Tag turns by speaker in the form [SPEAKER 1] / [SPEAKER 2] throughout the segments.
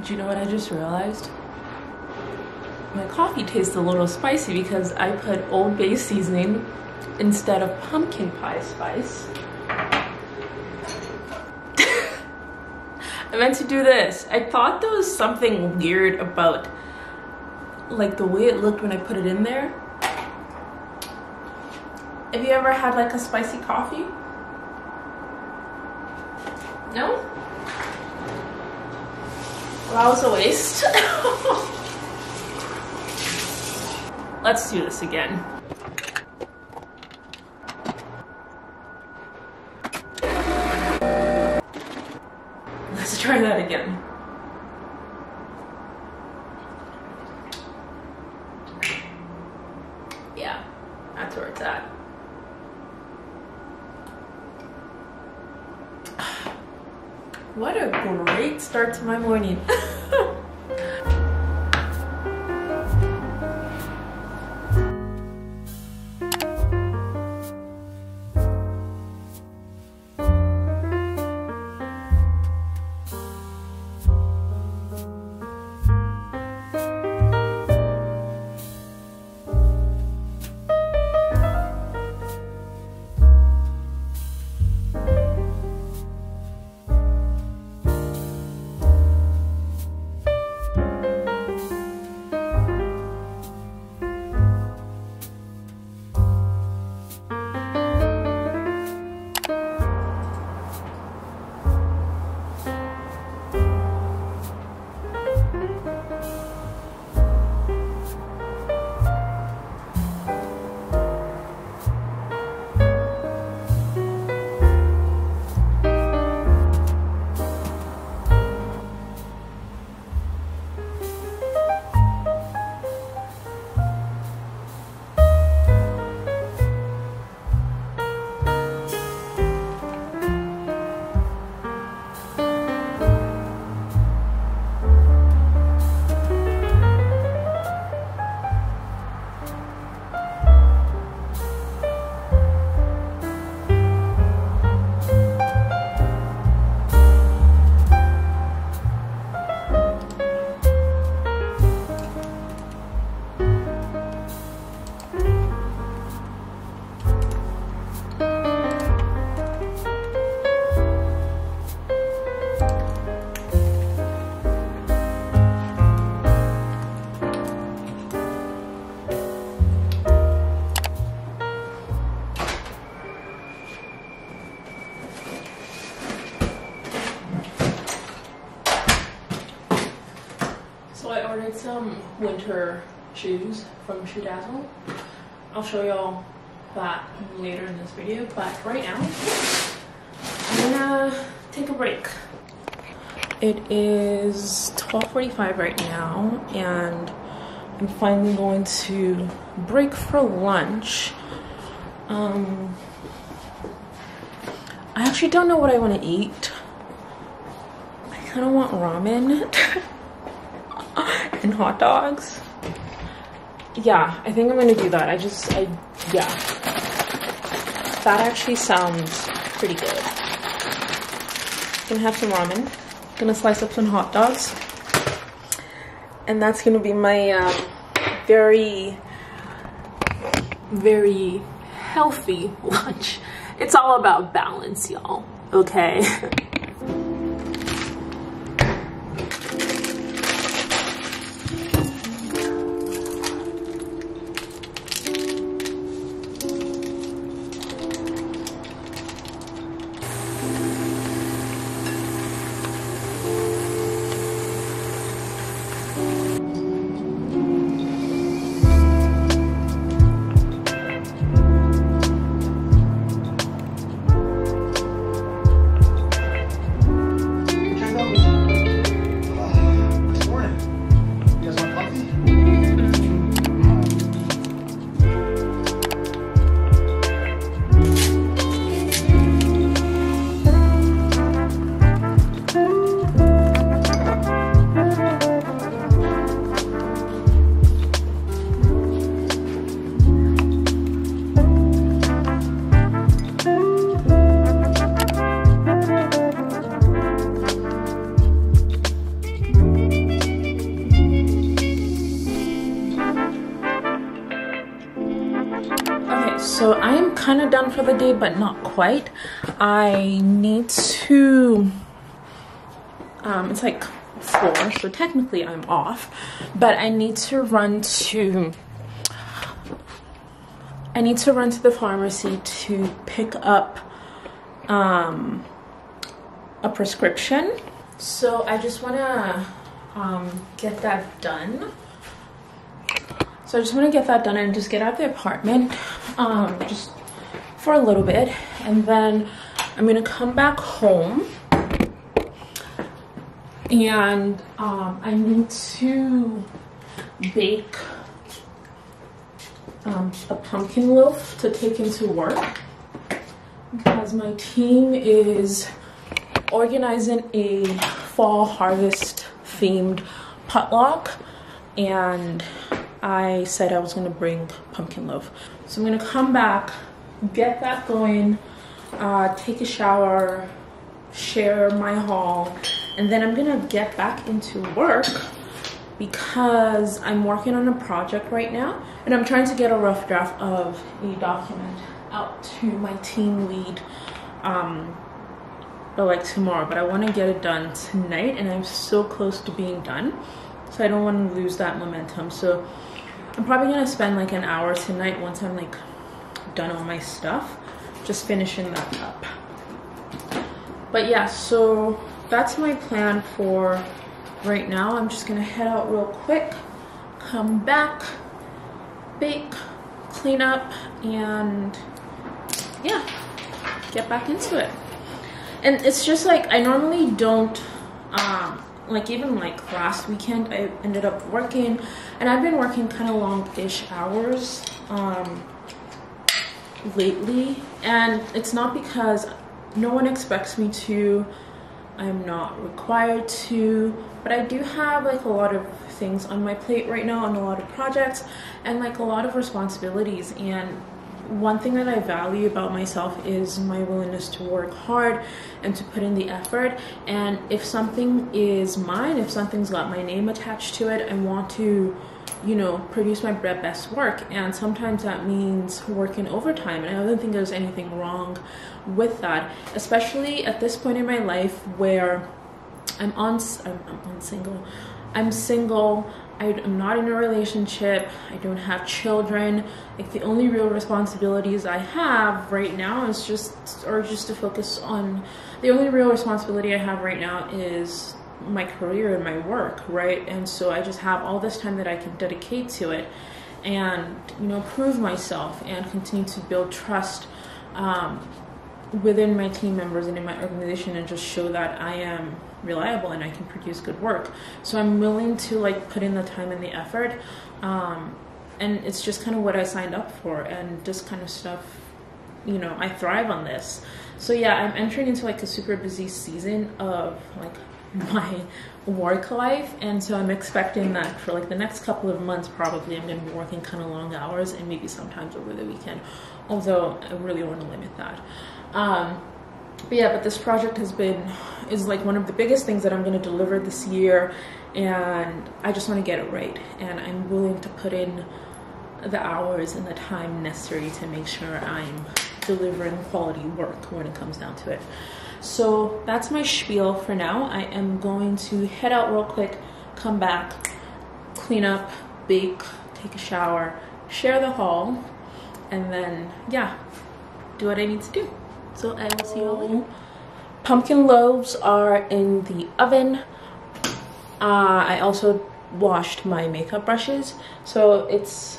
[SPEAKER 1] Do you know what I just realized? My coffee tastes a little spicy because I put Old Bay seasoning instead of pumpkin pie spice. I meant to do this. I thought there was something weird about like the way it looked when I put it in there. Have you ever had like a spicy coffee? No? Well, that was a waste. Let's do this again. Let's try that again. Yeah, that's where it's at. What a great start to my morning. Some winter shoes from Shoe Dazzle. I'll show y'all that later in this video, but right now I'm gonna take a break. It is 12:45 right now and I'm finally going to break for lunch. I actually don't know what I want to eat. I kind of want ramen. And hot dogs. Yeah, I think I'm gonna do that. Yeah. That actually sounds pretty good. Gonna have some ramen. Gonna slice up some hot dogs. And that's gonna be my very, very healthy lunch. It's all about balance, y'all, okay? So I am kind of done for the day, but not quite. I need to, it's like 4, so technically I'm off, but I need to run to the pharmacy to pick up a prescription. So I just want to get that done. So I just want to get that done and just get out of the apartment just for a little bit, and then I'm gonna come back home, and I need to bake a pumpkin loaf to take into work because my team is organizing a fall harvest themed potluck, and I said I was gonna bring pumpkin loaf. So I'm gonna come back, get that going, take a shower, share my haul, and then I'm gonna get back into work because I'm working on a project right now, and I'm trying to get a rough draft of a document out to my team lead but like tomorrow, but I want to get it done tonight, and I'm so close to being done, so I don't want to lose that momentum. So I'm probably gonna spend like an hour tonight once I'm like done all my stuff, just finishing that up. But yeah, so that's my plan for right now. I'm just gonna head out real quick, come back, bake, clean up, and yeah, get back into it. And it's just like I normally don't like, even like last weekend I ended up working, and I've been working kind of long-ish hours lately, and it's not because no one expects me to, I'm not required to, but I do have like a lot of things on my plate right now, and a lot of projects, and like a lot of responsibilities. And one thing that I value about myself is my willingness to work hard and to put in the effort. And if something is mine, if something's got my name attached to it, I want to, you know, produce my best work. And sometimes that means working overtime, and I don't think there's anything wrong with that, especially at this point in my life where I'm single. I'm not in a relationship. I don't have children. Like, the only real responsibilities I have right now is just to focus on, the only real responsibility I have right now is my career and my work, right? And so I just have all this time that I can dedicate to it, and, you know, prove myself and continue to build trust within my team members and in my organization, and just show that I am reliable and I can produce good work. So I'm willing to like put in the time and the effort, and it's just kind of what I signed up for, and this kind of stuff, you know, I thrive on this. So yeah, I'm entering into like a super busy season of like my work life, and so I'm expecting that for like the next couple of months probably I'm going to be working kind of long hours, and maybe sometimes over the weekend, although I really want to limit that. But yeah, but this project is like one of the biggest things that I'm going to deliver this year, and I just want to get it right, and I'm willing to put in the hours and the time necessary to make sure I'm delivering quality work when it comes down to it. So that's my spiel for now. I am going to head out real quick, come back, clean up, bake, take a shower, share the haul, and then yeah, do what I need to do. So I will see you all. Pumpkin loaves are in the oven. I also washed my makeup brushes. So it's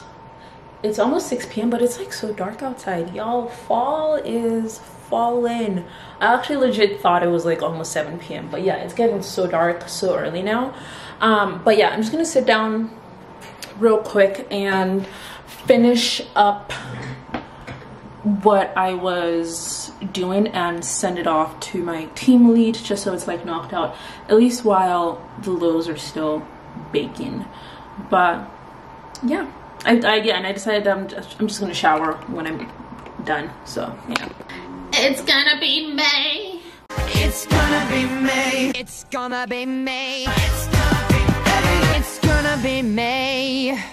[SPEAKER 1] almost 6 p.m. but it's like so dark outside, y'all. Fall is falling. I actually legit thought it was like almost 7 p.m. but yeah, it's getting so dark so early now. But yeah, I'm just gonna sit down real quick and finish up what I was doing and send it off to my team lead, just so it's like knocked out, at least while the loaves are still baking. But yeah, I decided I'm just gonna shower when I'm done. So yeah, it's gonna be May. It's gonna be May. It's gonna be May. It's gonna be May. It's gonna be May.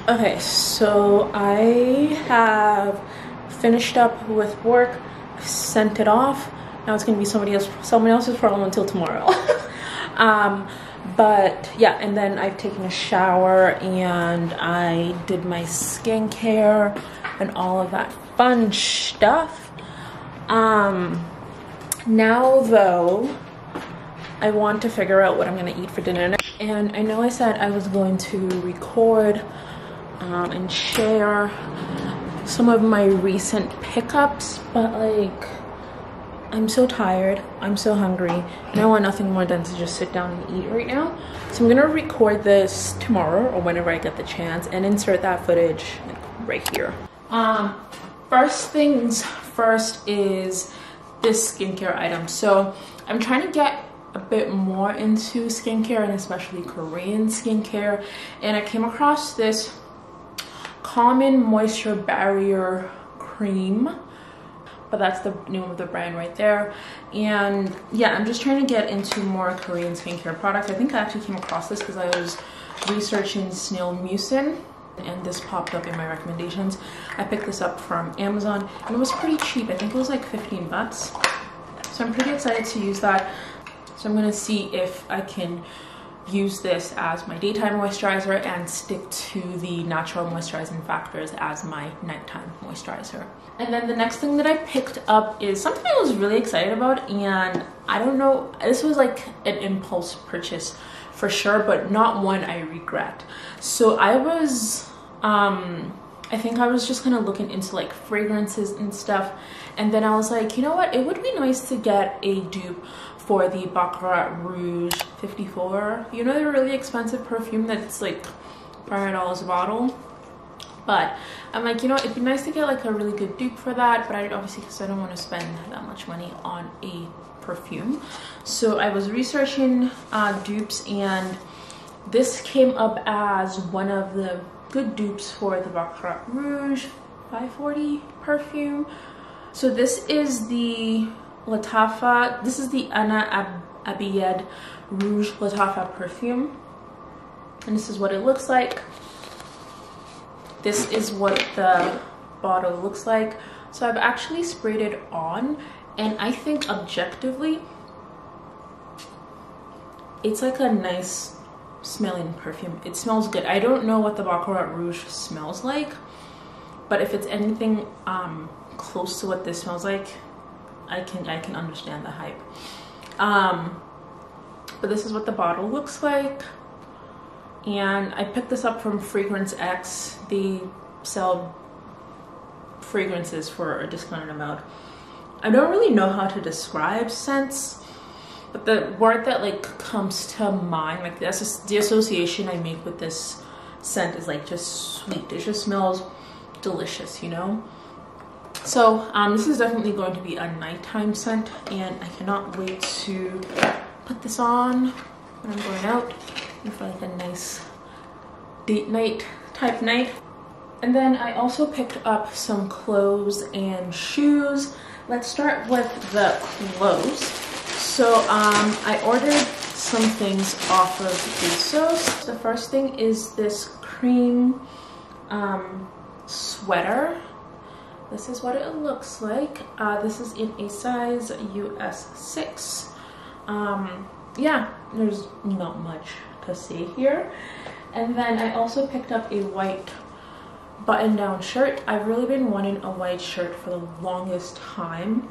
[SPEAKER 1] Okay, so I have finished up with work, sent it off. Now it's gonna be someone else's problem until tomorrow. But yeah, and then I've taken a shower and I did my skincare and all of that fun stuff. Now though, I want to figure out what I'm gonna eat for dinner. And I know I said I was going to record and share some of my recent pickups, but like, I'm so tired, I'm so hungry, and I want nothing more than to just sit down and eat right now. So I'm gonna record this tomorrow or whenever I get the chance and insert that footage right here. First things first is this skincare item. So I'm trying to get a bit more into skincare and especially Korean skincare, and I came across this Common Moisture Barrier Cream, but that's the name of the brand right there. And yeah, I'm just trying to get into more Korean skincare products. I think I actually came across this because I was researching snail mucin and this popped up in my recommendations. I picked this up from Amazon and it was pretty cheap. I think it was like 15 bucks. So I'm pretty excited to use that. So I'm gonna see if I can use this as my daytime moisturizer and stick to the natural moisturizing factors as my nighttime moisturizer. And then the next thing that I picked up is something I was really excited about, and I don't know, this was like an impulse purchase for sure, but not one I regret. So I was, I think I was just kind of looking into like fragrances and stuff, and then I was like, you know what, it would be nice to get a dupe for the Baccarat Rouge 54. You know, the really expensive perfume that's like $500 a bottle. But I'm like, you know, it'd be nice to get like a really good dupe for that, but I obviously, because I don't want to spend that much money on a perfume. So I was researching dupes, and this came up as one of the good dupes for the Baccarat Rouge 540 perfume. So this is the Latafa, this is the Anna Abiyed Rouge Latafa perfume, and this is what it looks like. This is what the bottle looks like. So I've actually sprayed it on, and I think objectively it's like a nice smelling perfume. It smells good. I don't know what the Baccarat Rouge smells like, but if it's anything close to what this smells like, I can understand the hype. But this is what the bottle looks like, and I picked this up from Fragrance X. They sell fragrances for a discounted amount. I don't really know how to describe scents, but the word that like comes to mind, like the association I make with this scent is like just sweet. It just smells delicious, you know. So this is definitely going to be a nighttime scent, and I cannot wait to put this on when I'm going out and for like a nice date night type night. And then I also picked up some clothes and shoes. Let's start with the clothes. So I ordered some things off of ASOS. The first thing is this cream sweater. This is what it looks like. This is in a size US 6. Yeah, there's not much to say here. And then I also picked up a white button-down shirt. I've really been wanting a white shirt for the longest time.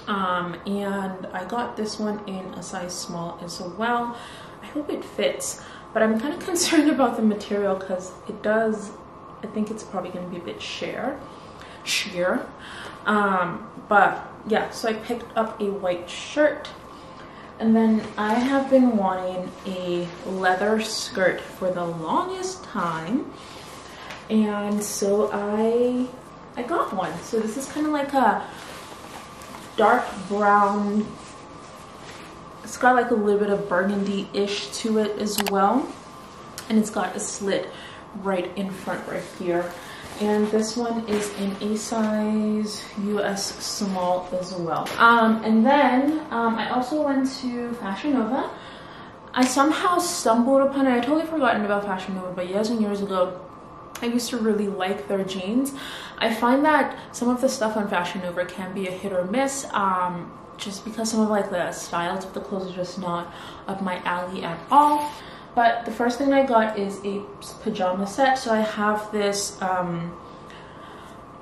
[SPEAKER 1] And I got this one in a size small as well. I hope it fits, but I'm kind of concerned about the material because it does, I think it's probably going to be a bit sheer. But yeah, so I picked up a white shirt, and then I have been wanting a leather skirt for the longest time, and so I got one. So this is kind of like a dark brown, it's got like a little bit of burgundy-ish to it as well, and it's got a slit right in front right here. And this one is in a size US small as well. And then I also went to Fashion Nova. I somehow stumbled upon it. I totally forgotten about Fashion Nova, but years and years ago I used to really like their jeans. I find that some of the stuff on Fashion Nova can be a hit or miss, just because some of like the styles of the clothes are just not up my alley at all. But the first thing I got is a pajama set. So I have this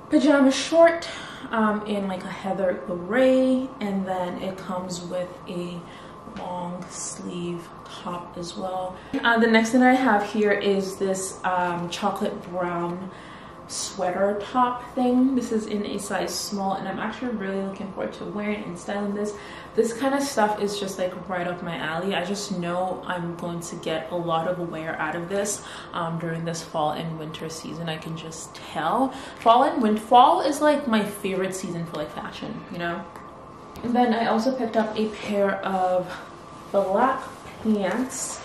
[SPEAKER 1] pajama short in like a heather gray, and then it comes with a long sleeve top as well. The next thing I have here is this chocolate brown sweater top thing. This is in a size small, and I'm actually really looking forward to wearing and styling this. This kind of stuff is just like right up my alley. I just know I'm going to get a lot of wear out of this during this fall and winter season. I can just tell. Fall is like my favorite season for like fashion, you know. And then I also picked up a pair of black pants,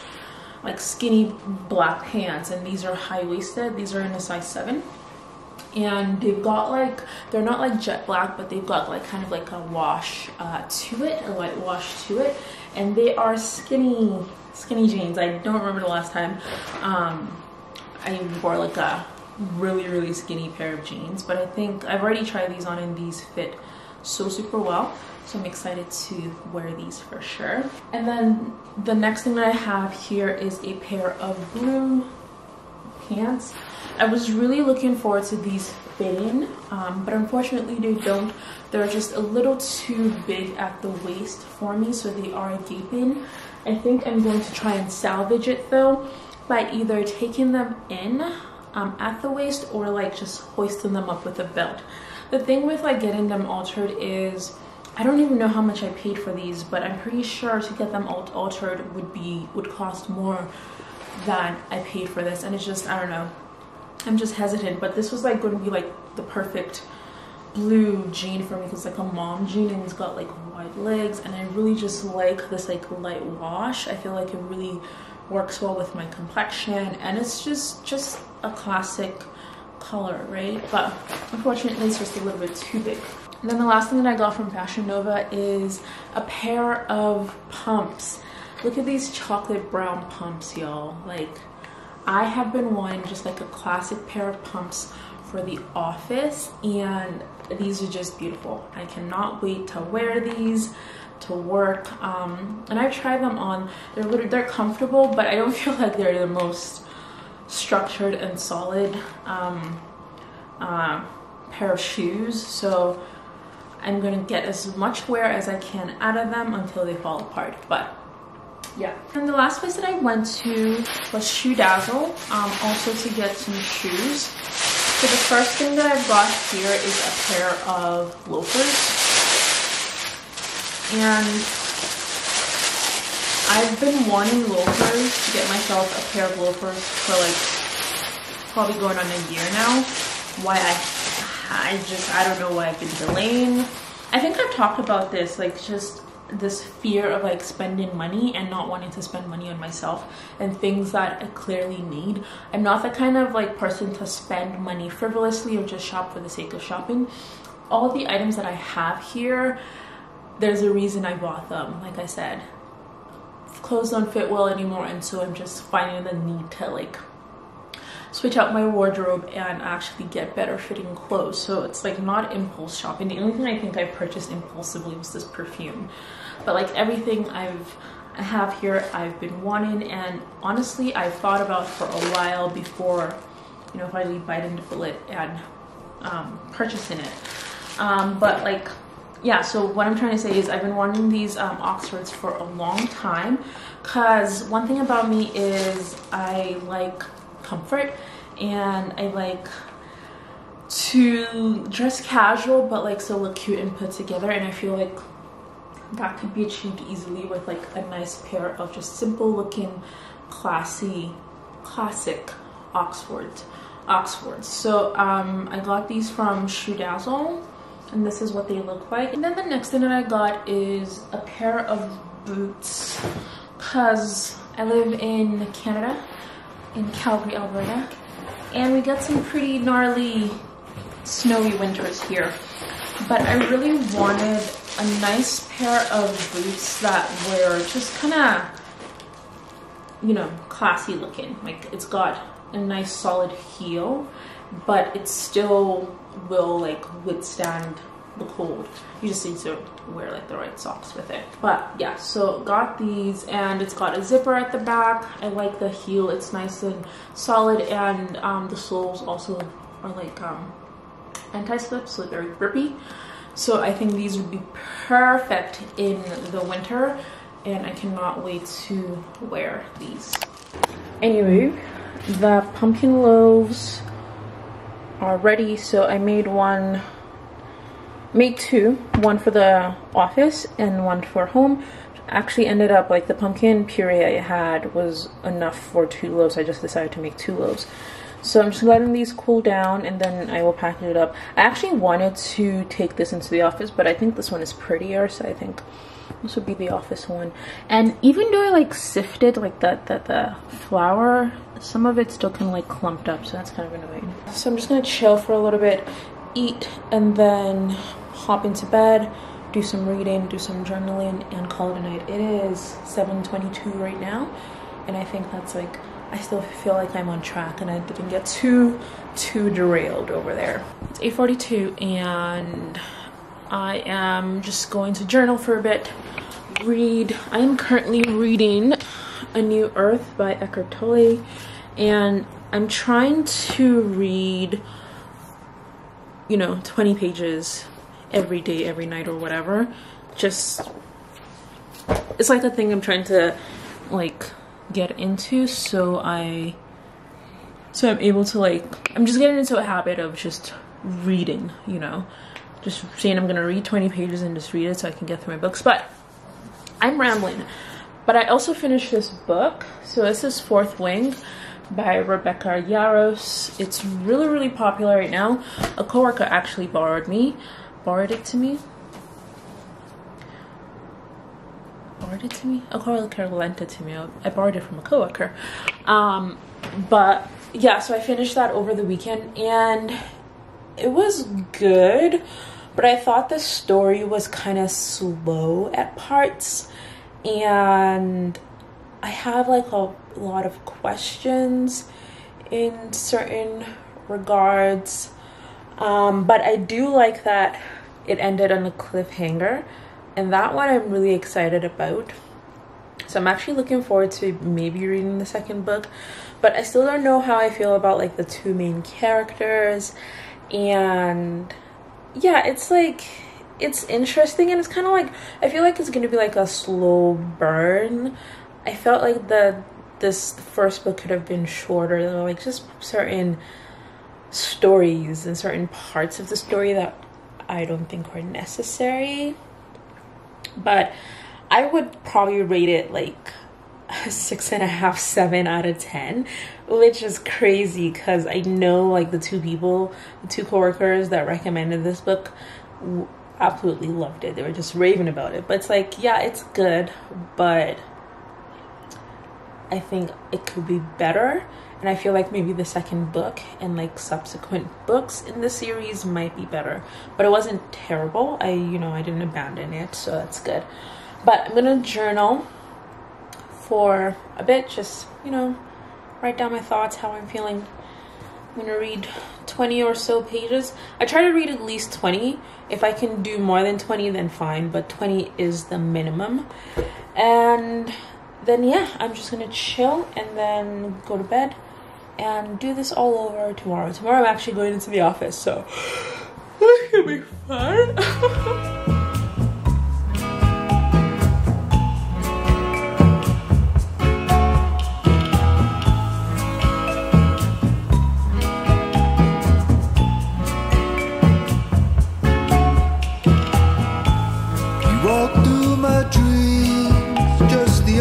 [SPEAKER 1] like skinny black pants, and these are high-waisted. These are in a size 7, and they've got like, they're not like jet black, but they've got like kind of like a wash to it, a light wash to it, and they are skinny jeans. I don't remember the last time I wore like a really skinny pair of jeans, but I think I've already tried these on and these fit so super well. So I'm excited to wear these for sure. And then the next thing that I have here is a pair of blue pants. I was really looking forward to these fitting, but unfortunately they don't. They're just a little too big at the waist for me, so they are gaping. I think I'm going to try and salvage it though by either taking them in at the waist or like just hoisting them up with a belt. The thing with like getting them altered is, I don't even know how much I paid for these, but I'm pretty sure to get them altered would cost more than I paid for this, and it's just, I don't know, I'm just hesitant. But this was like going to be like the perfect blue jean for me, because it's like a mom jean and it's got like wide legs, and I really just like this like light wash. I feel like it really works well with my complexion, and it's just a classic color, right? But unfortunately it's just a little bit too big. And then the last thing that I got from Fashion Nova is a pair of pumps. Look at these chocolate brown pumps, y'all. Like, I have been wanting just like a classic pair of pumps for the office, and these are just beautiful. I cannot wait to wear these to work. And I've tried them on. They're comfortable, but I don't feel like they're the most structured and solid pair of shoes. So I'm gonna get as much wear as I can out of them until they fall apart. But yeah. And the last place that I went to was Shoe Dazzle, also to get some shoes. So the first thing that I've got here is a pair of loafers, and I've been wanting loafers, to get myself a pair of loafers for like probably going on a year now. Why I don't know why I've been delaying. I think I've talked about this, like just this fear of like spending money and not wanting to spend money on myself and things that I clearly need. I'm not the kind of like person to spend money frivolously or just shop for the sake of shopping. All of the items that I have here, there's a reason I bought them. Like I said, clothes don't fit well anymore, and so I'm just finding the need to like switch out my wardrobe and actually get better fitting clothes. So it's like not impulse shopping. The only thing I think I purchased impulsively was this perfume, but like everything I have here I've been wanting, and honestly I've thought about for a while before, you know, finally biting the bullet and purchasing it. But like, yeah, so what I'm trying to say is I've been wanting these Oxfords for a long time, because one thing about me is I like comfort, and I like to dress casual but like still look cute and put together, and I feel like that could be achieved easily with like a nice pair of just simple looking classic Oxfords. So I got these from Shoe Dazzle, and this is what they look like. And then the next thing that I got is a pair of boots, because I live in Canada, in Calgary, Alberta, and we get some pretty gnarly snowy winters here. But I really wanted a nice pair of boots that were just kind of, you know, classy looking. Like it's got a nice solid heel, but it still will like withstand the cold. You just need to wear like the right socks with it. But yeah, so got these, and it's got a zipper at the back. I like the heel, it's nice and solid, and the soles also are like anti-slip, so very grippy. So I think these would be perfect in the winter, and I cannot wait to wear these. Anyway, the pumpkin loaves are ready. So I made two, one for the office and one for home. Actually ended up like the pumpkin puree I had was enough for 2 loaves. I just decided to make 2 loaves. So I'm just letting these cool down, and then I will package it up. I actually wanted to take this into the office, but I think this one is prettier, so I think this would be the office one. And even though I like sifted like the flour, some of it still kind of like clumped up, so that's kind of annoying. So I'm just gonna chill for a little bit, eat, and then hop into bed, do some reading, do some journaling, and call it a night. It is 7:22 right now, and I think that's like, I still feel like I'm on track and I didn't get too derailed over there. It's 8:42 and I am just going to journal for a bit, read. I am currently reading A New Earth by Eckhart Tolle, and I'm trying to read, you know, 20 pages every day, every night, or whatever. Just, it's like a thing I'm trying to like get into, so I'm able to like, I'm just getting into a habit of just reading, you know, just saying I'm gonna read 20 pages and just read it so I can get through my books. But I'm rambling. But I also finished this book. So this is Fourth Wing by Rebecca Yarros. It's really popular right now. A coworker actually borrowed it to me. A coworker lent it to me. I borrowed it from a coworker. But yeah, so I finished that over the weekend, and it was good, but I thought the story was kind of slow at parts, and I have like a lot of questions in certain regards, but I do like that it ended on a cliffhanger, and that one I'm really excited about. So I'm actually looking forward to maybe reading the second book, but I still don't know how I feel about like the 2 main characters. And yeah, it's like, it's interesting, and it's kind of like, I feel like it's gonna be like a slow burn. I felt like this first book could have been shorter. There were like just certain stories and certain parts of the story that I don't think were necessary. But I would probably rate it like 6.5, 7 out of 10, which is crazy because I know like the 2 coworkers that recommended this book absolutely loved it. They were just raving about it. But it's like, yeah, it's good, but I think it could be better. And I feel like maybe the second book and like subsequent books in the series might be better, but it wasn't terrible. I didn't abandon it, so that's good. But I'm gonna journal for a bit, just, you know, write down my thoughts, how I'm feeling. I'm gonna read 20 or so pages. I try to read at least 20. If I can do more than 20, then fine, but 20 is the minimum. And then yeah, I'm just gonna chill and then go to bed and do this all over tomorrow. Tomorrow I'm actually going into the office, so it's gonna be fun.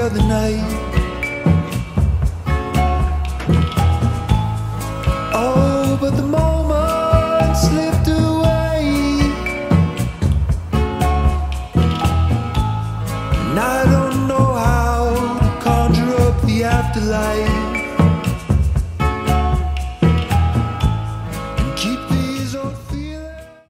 [SPEAKER 2] The night, oh, but the moment slipped away, and I don't know how to conjure up the afterlife.